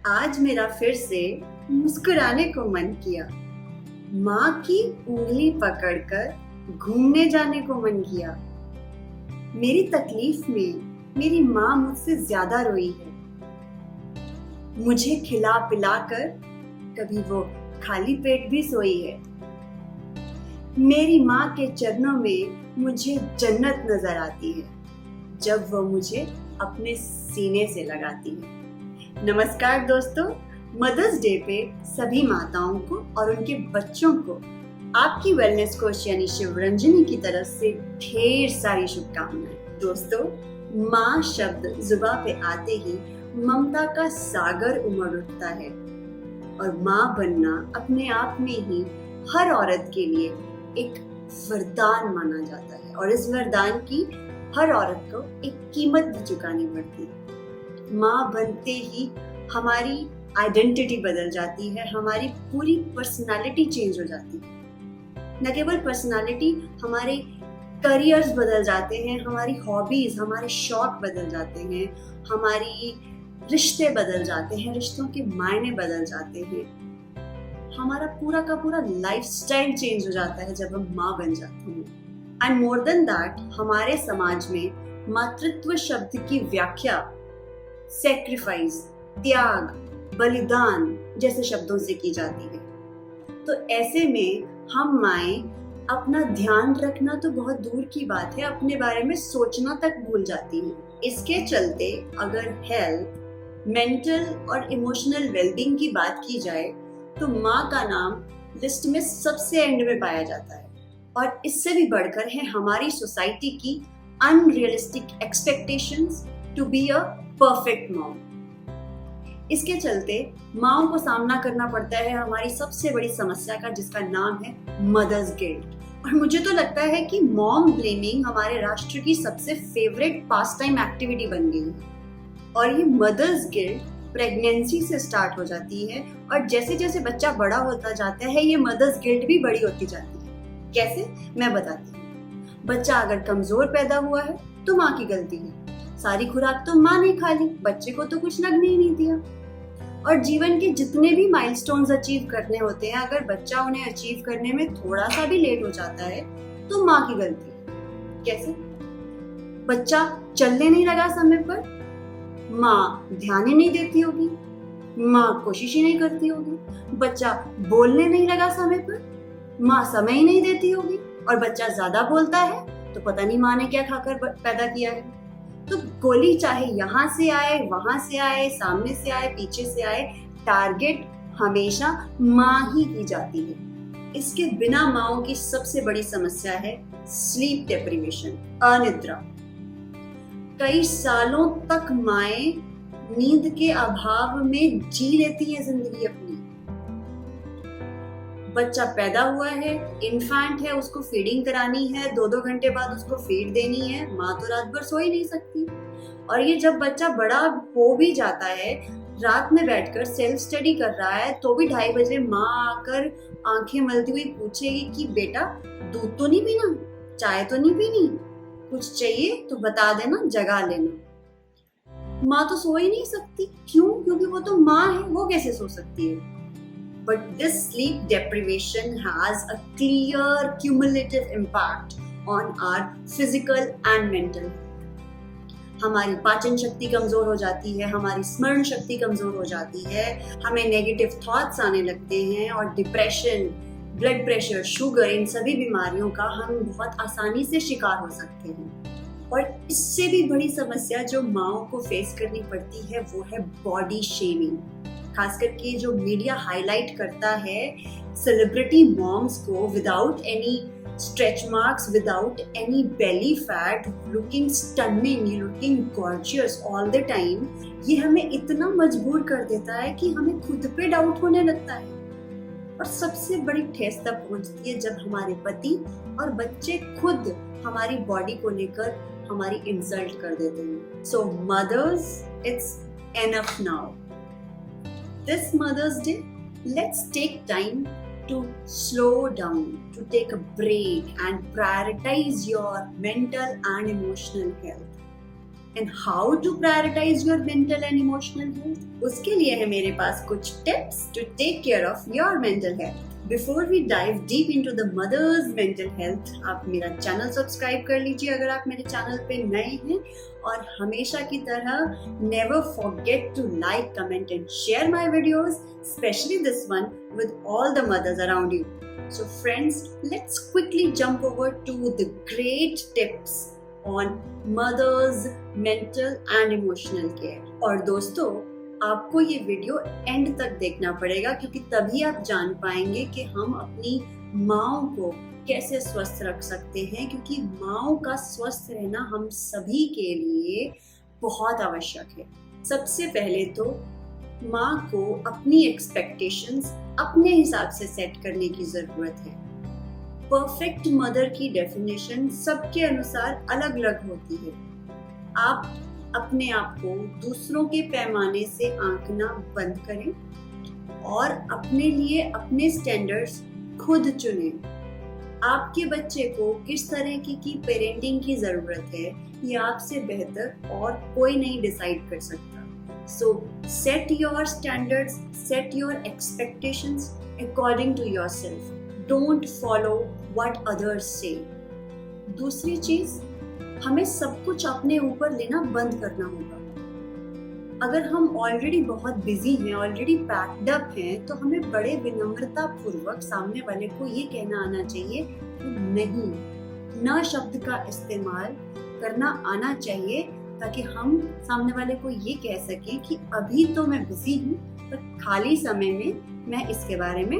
आज मेरा फिर से मुस्कुराने को मन किया। माँ की उंगली पकड़कर घूमने जाने को मन किया। मेरी तकलीफ में मेरी माँ मुझसे ज्यादा रोई है। मुझे खिला पिला कर कभी वो खाली पेट भी सोई है। मेरी माँ के चरणों में मुझे जन्नत नजर आती है जब वो मुझे अपने सीने से लगाती है। नमस्कार दोस्तों, मदर्स डे पे सभी माताओं को और उनके बच्चों को आपकी वेलनेस कोच यानी शिवरंजनी की तरफ से ढेर सारी शुभकामनाएं। दोस्तों, माँ शब्द जुबां पे आते ही ममता का सागर उमड़ उठता है और माँ बनना अपने आप में ही हर औरत के लिए एक वरदान माना जाता है और इस वरदान की हर औरत को एक कीमत भी चुकानी पड़ती है। माँ बनते ही हमारी आइडेंटिटी बदल जाती है, हमारी पूरी पर्सनालिटी चेंज हो जाती है। न केवल पर्सनालिटी, हमारे करियर्स बदल जाते हैं, हमारी हॉबीज, हमारे शौक बदल जाते हैं, हमारी रिश्ते बदल जाते हैं, रिश्तों के मायने बदल जाते हैं। हमारा पूरा का पूरा लाइफस्टाइल चेंज हो जाता है जब हम माँ बन जाते हैं। एंड मोर देन दैट, हमारे समाज में मातृत्व शब्द की व्याख्या सैक्रिफाइस, त्याग, बलिदान जैसे शब्दों से की जाती है। तो ऐसे में हम माएं अपना ध्यान रखना तो बहुत दूर की बात है, अपने बारे में सोचना तक भूल जाती हैं। इसके चलते अगर हेल्थ, मेंटल और इमोशनल वेलबींग की बात की जाए तो माँ का नाम लिस्ट में सबसे एंड में पाया जाता है। और इससे भी बढ़कर है हमारी सोसाइटी की unrealistic expectations to be a perfect mom. इसके चलते माओं को सामना करना पड़ता है हमारी सबसे बड़ी समस्या का, जिसका नाम है मदर्स गिल्ट। और मुझे तो लगता है कि मॉम ब्लेमिंग हमारे राष्ट्र की सबसे फेवरेट पास टाइम एक्टिविटी बन गई है। और ये मदर्स गिल्ट प्रेगनेंसी से स्टार्ट हो जाती है और जैसे जैसे बच्चा बड़ा होता जाता है ये मदर्स गिल्ट भी बड़ी होती जाती है। कैसे, मैं बताती हूँ। बच्चा अगर कमजोर पैदा हुआ है तो माँ की गलती है। सारी खुराक तो माँ ने खा ली, बच्चे को तो कुछ लगने ही नहीं दिया। और जीवन के जितने भी माइलस्टोन्स अचीव करने होते हैं, अगर बच्चा उन्हें अचीव करने में थोड़ा सा भी लेट हो जाता है तो माँ की गलती है। कैसे? बच्चा चलने नहीं लगा समय पर, माँ ध्यान ही नहीं देती होगी, माँ कोशिश ही नहीं करती होगी। बच्चा बोलने नहीं लगा समय पर, माँ समय ही नहीं देती होगी। और बच्चा ज्यादा बोलता है तो पता नहीं माँ ने क्या खाकर पैदा किया है। तो गोली चाहे यहाँ से आए, वहां से आए, सामने से आए, पीछे से आए, टारगेट हमेशा माँ ही की जाती है। इसके बिना माँओं की सबसे बड़ी समस्या है स्लीप डेप्रिवेशन, अनिद्रा। कई सालों तक माएं नींद के अभाव में जी लेती है जिंदगी अपनी। बच्चा पैदा हुआ है, इन्फेंट है, उसको फीडिंग करानी है, 2-2 घंटे बाद उसको फीड देनी है, माँ तो रात भर सो ही नहीं सकती। और ये जब बच्चा बड़ा हो भी जाता है, रात में बैठकर सेल्फ स्टडी कर रहा है तो भी 2:30 बजे माँ आकर आंखें मलती हुई पूछेगी कि बेटा दूध तो नहीं पीना, चाय तो नहीं पीनी, कुछ चाहिए तो बता देना, जगा लेना। माँ तो सो ही नहीं सकती। क्यों? क्योंकि वो तो माँ है, वो कैसे सो सकती है? But this sleep deprivation has a clear cumulative impact on our physical and mental health. हमारी पाचन शक्ति कमजोर हो जाती है, हमारी स्मरण शक्ति कमजोर हो जाती है, हमें नेगेटिव थॉट्स आने लगते हैं और डिप्रेशन, ब्लड प्रेशर, शुगर, इन सभी बीमारियों का हम बहुत आसानी से शिकार हो सकते हैं। और इससे भी बड़ी समस्या जो माँओं को फेस करनी पड़ती है वो है बॉडी शेमिंग। खास करके जो मीडिया हाईलाइट करता है सेलिब्रिटी मॉम्स को without any stretch marks, without any belly fat, looking stunning, looking gorgeous all the time, ये हमें इतना मजबूर कर देता है कि हमें खुद पे डाउट होने लगता है। और सबसे बड़ी ठेस तब पहुंचती है जब हमारे पति और बच्चे खुद हमारी बॉडी को लेकर हमारी इंसल्ट कर देते हैं। So mothers, it's enough now. This Mother's Day, let's take time to slow down, to take a break and prioritize your mental and emotional health. And how to prioritize your mental and emotional health. उसके लिए है मेरे पास कुछ tips to take care of your mental health. Before we dive deep into the mothers mental health, आप मेरा channel subscribe कर लीजिए अगर आप मेरे चैनल पे नए हैं, और हमेशा की तरह never forget to like, comment and share my videos, specially this one, with all the mothers around you. So friends, let's quickly jump over to the great tips on mothers' mental and emotional care. और दोस्तों, आपको ये video and तक देखना पड़ेगा क्योंकि तभी आप जान पाएंगे कि हम अपनी माँओं को कैसे स्वस्थ रख सकते हैं, क्योंकि माँओं का स्वस्थ रहना हम सभी के लिए बहुत आवश्यक है। सबसे पहले तो माँ को अपनी एक्सपेक्टेशंस अपने हिसाब से सेट करने की जरूरत है। परफेक्ट मदर की डेफिनेशन सबके अनुसार अलग अलग होती है। आप अपने आप को दूसरों के पैमाने से आंकना बंद करें और अपने लिए अपने स्टैंडर्ड्स खुद चुनें। आपके बच्चे को किस तरह की पेरेंटिंग की जरूरत है, ये आपसे बेहतर और कोई नहीं डिसाइड कर सकता। So set your standards, set your expectations according to yourself. Don't follow what others say. दूसरी चीज, हमें सब कुछ अपने ऊपर लेना बंद करना होगा। अगर हम ऑलरेडी बहुत बिजी हैं, ऑलरेडी पैक्ड अप हैं, तो हमें बड़े विनम्रता पूर्वक सामने वाले को ये कहना आना चाहिए कि नहीं, न शब्द का इस्तेमाल करना आना चाहिए, ताकि हम सामने वाले को ये कह सकें कि अभी तो मैं बिजी हूँ, पर खाली समय में मैं इसके बारे में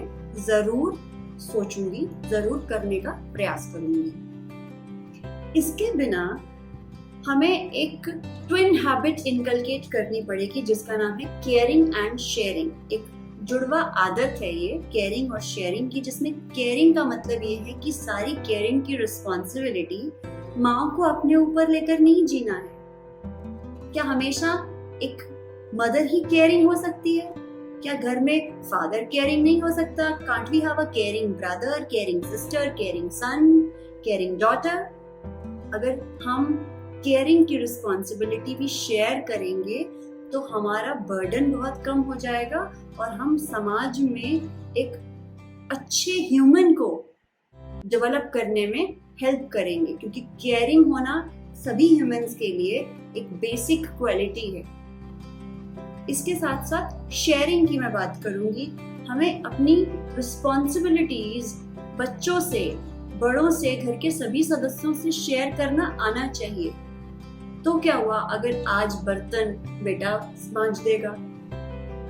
जरूर सोचूंगी, जरूर करने का प्रयास करूंगी। इसके बिना हमें एक ट्विन हैबिट इनकलकेट करनी पड़ेगी जिसका नाम है केयरिंग एंड शेयरिंग। एक जुड़वा आदत है ये केयरिंग और शेयरिंग की, जिसमें केयरिंग का मतलब ये है कि सारी केयरिंग की रिस्पॉन्सिबिलिटी माँ को अपने ऊपर लेकर नहीं जीना है। क्या हमेशा एक मदर ही केयरिंग हो सकती है? क्या घर में फादर केयरिंग नहीं हो सकता? Can't we have a caring brother, caring sister, caring son, caring daughter? अगर हम केयरिंग की रिस्पॉन्सिबिलिटी भी शेयर करेंगे तो हमारा बर्डन बहुत कम हो जाएगा और हम समाज में एक अच्छे ह्यूमन को डेवलप करने में हेल्प करेंगे, क्योंकि केयरिंग होना सभी ह्यूमंस के लिए एक बेसिक क्वालिटी है। इसके साथ साथ शेयरिंग की मैं बात करूंगी। हमें अपनी रिस्पॉन्सिबिलिटीज बच्चों से, बड़ों से, घर के सभी सदस्यों से शेयर करना आना चाहिए। तो क्या हुआ अगर आज बर्तन बेटा मांज देगा?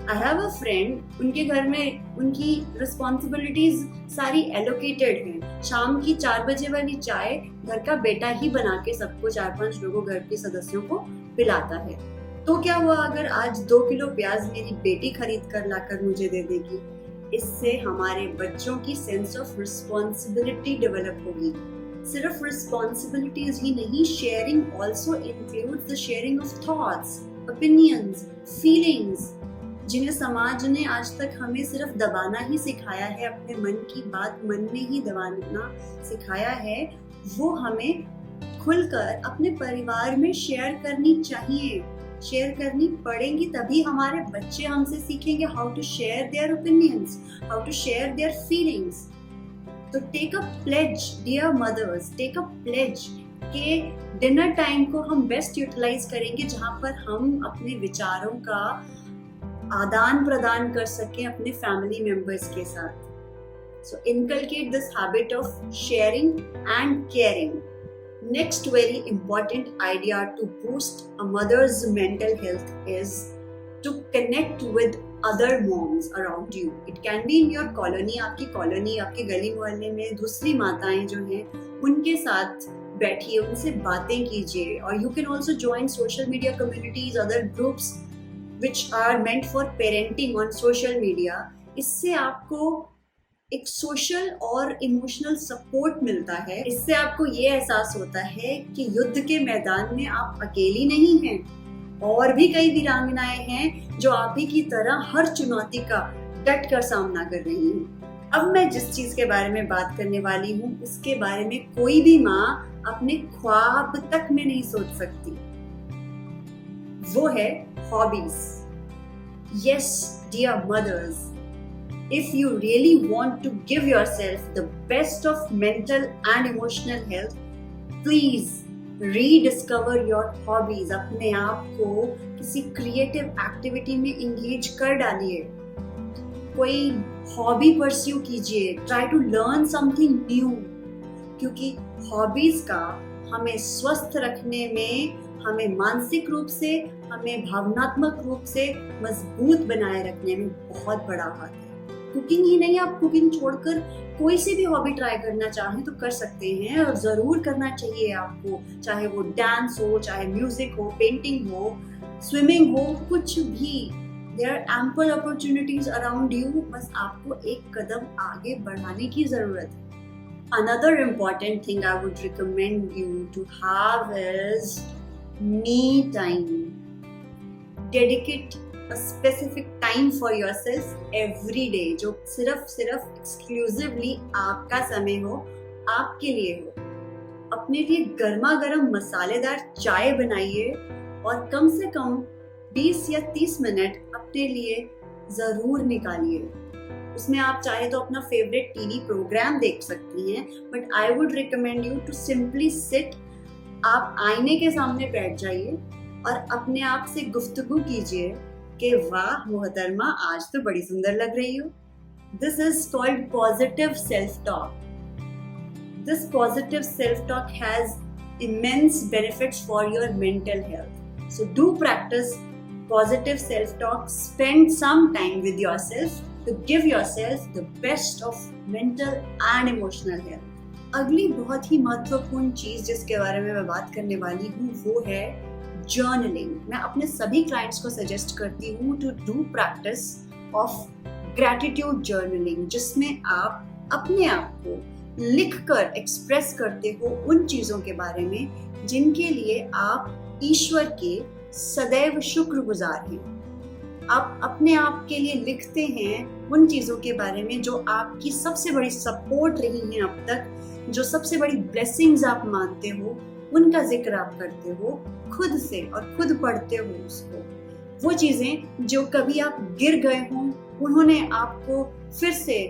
आई हैव अ फ्रेंड, उनके घर में उनकी रिस्पॉन्सिबिलिटीज सारी एलोकेटेड हैं। शाम की 4 बजे वाली चाय घर का बेटा ही बना के सबको, 4-5 लोगों, घर के सदस्यों को पिलाता है। तो क्या हुआ अगर आज 2 किलो प्याज मेरी बेटी खरीद कर लाकर मुझे दे देगी? इससे हमारे बच्चों की सेंस ऑफ रिस्पॉन्सिबिलिटी डेवलप होगी। सिर्फ रिस्पॉन्सिबिलिटीज ही नहीं, sharing also includes the sharing of thoughts, opinions, feelings, जिन्हें समाज ने आज तक हमें सिर्फ दबाना ही सिखाया है, अपने मन की बात मन में ही दबाना सिखाया है, वो हमें खुलकर अपने परिवार में शेयर करनी चाहिए, शेयर करनी पड़ेंगी। तभी हमारे बच्चे हमसे सीखेंगे how to share their opinions, how to share their feelings. तो take a pledge dear mothers, take a pledge के डिनर टाइम को हम बेस्ट यूटिलाइज करेंगे, जहाँ पर हम अपने विचारों का आदान प्रदान कर सकें अपने फैमिली मेंबर्स के साथ। So inculcate this habit of sharing and caring. Next very important idea to boost a mother's mental health is to connect with other moms around you. It can be in your colony, आपकी colony, आपके गली मोहल्ले में दूसरी माताएं जो हैं, उनके साथ बैठिए, उनसे बातें कीजिए। और you can also join social media communities, other groups which are meant for parenting on social media. इससे आपको एक सोशल और इमोशनल सपोर्ट मिलता है। इससे आपको ये एहसास होता है कि युद्ध के मैदान में आप अकेली नहीं हैं, और भी कई वीरांगनाएं हैं जो आप ही की तरह हर चुनौती का डट कर सामना कर रही हैं। अब मैं जिस चीज के बारे में बात करने वाली हूँ, उसके बारे में कोई भी माँ अपने ख्वाब तक में नहीं सोच सकती। वो है hobbies. Yes dear mothers, if you really want to give yourself the best of mental and emotional health, please rediscover your hobbies। अपने आप को किसी क्रिएटिव एक्टिविटी में इंगेज कर डालिए, कोई हॉबी परस्यू कीजिए, try to learn something new, क्योंकि हॉबीज का हमें स्वस्थ रखने में, हमें मानसिक रूप से, हमें भावनात्मक रूप से मजबूत बनाए रखने में बहुत बड़ा हाथ है। कुकिंग ही नहीं, आप कुकिंग छोड़कर कोई सी भी हॉबी ट्राई करना चाहें तो कर सकते हैं, और जरूर करना चाहिए आपको, चाहे वो डांस हो, चाहे म्यूजिक हो, पेंटिंग हो, स्विमिंग हो, कुछ भी। There are ample opportunities around you, बस आपको एक कदम आगे बढ़ाने की जरूरत है। Another important thing I would recommend you to have is me time. Dedicate a specific time for yourself every day, जो सिर्फ exclusively आपका समय हो, आपके लिए हो। अपने लिए गर्मा गर्म मसालेदार चाय बनाइए और कम से कम 20 या 30 मिनट अपने लिए जरूर निकालिए। उसमें आप चाहे तो अपना फेवरेट टीवी प्रोग्राम देख सकती हैं, but I would recommend you to simply sit. आप आईने के सामने बैठ जाइए और अपने आप से गुफ्तगू कीजिए कि वाह मोहतरमा, आज तो बड़ी सुंदर लग रही हो। This is called positive self talk. This positive self talk has immense benefits for your mental health, so do practice positive self-talk. Spend some time with yourself to give yourself the best of mental and emotional health. अगली बहुत ही महत्वपूर्ण चीज जिसके बारे में मैं बात करने वाली हूँ वो है जर्नलिंग। मैं अपने सभी क्लाइंट्स को सजेस्ट करती हूँ to do practice of gratitude journaling, जिसमें आप अपने आप को लिखकर एक्सप्रेस करते हो उन चीजों के बारे में जिनके लिए आप ईश्वर के सदैव शुक्रगुजार हैं। आप अपने आप के लिए लिखते हैं उन चीजों के बारे में जो आपकी सबसे बड़ी सपोर्ट रही हैं अब तक, जो सबसे बड़ी ब्लेसिंग्स आप मानते हो, उनका जिक्र आप करते हो खुद से और खुद पढ़ते हो उसको। वो चीजें जो कभी आप गिर गए हों, उन्होंने आपको फिर से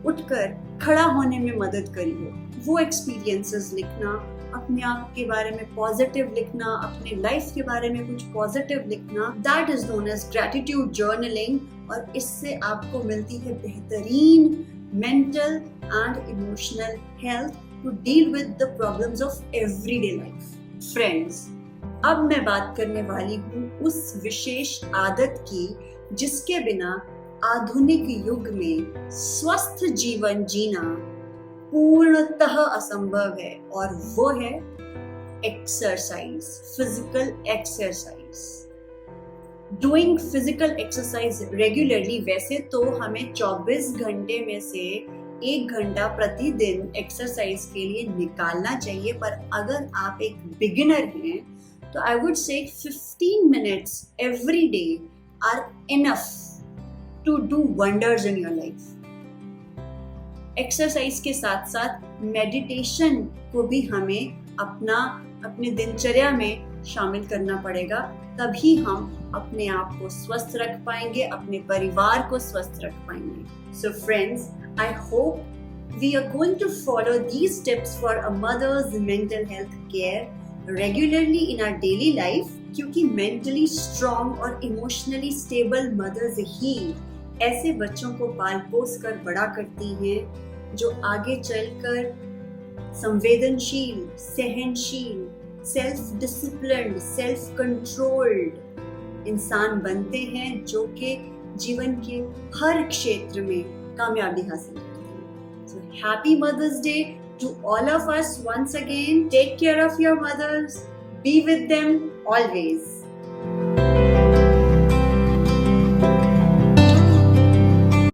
उठकर खड़ा होने में मदद करी हो, वो एक्सपीरियंसेस लिखना, अपने आप के बारे में पॉजिटिव लिखना, अपने लाइफ के बारे में कुछ पॉजिटिव लिखना, that is known as gratitude journaling. और इससे आपको मिलती है बेहतरीन mental and emotional health to deal with the problems of everyday life. Friends, अब मैं बात करने वाली हूँ उस विशेष आदत की जिसके बिना आधुनिक युग में स्वस्थ जीवन जीना पूर्णतः असंभव है, और वो है exercise, physical exercise. Doing physical exercise regularly, वैसे तो हमें 24 घंटे में से 1 घंटा प्रतिदिन एक्सरसाइज के लिए निकालना चाहिए, पर अगर आप एक बिगिनर हैं तो आई would say 15 minutes every day are enough to do wonders in your life. Exercise के साथ साथ मेडिटेशन को भी हमें अपने दिनचर्या में शामिल करना पड़ेगा, तभी हम अपने आप को स्वस्थ रख पाएंगे, अपने परिवार को स्वस्थ रख पाएंगे। So friends, I hope we are going to follow these tips for a mothers mental health care regularly in our daily life, क्योंकि मेंटली स्ट्रॉन्ग और इमोशनली स्टेबल मदर्स ही ऐसे बच्चों को पाल पोस कर बड़ा करती हैं जो आगे चलकर संवेदनशील, सहनशील, सेल्फ डिसिप्लिन्ड, सेल्फ कंट्रोल्ड इंसान बनते हैं, जो कि जीवन के हर क्षेत्र में कामयाबी हासिल करते हैं। So happy Mother's Day to all of us once again. Take care of your mothers. Be with them always.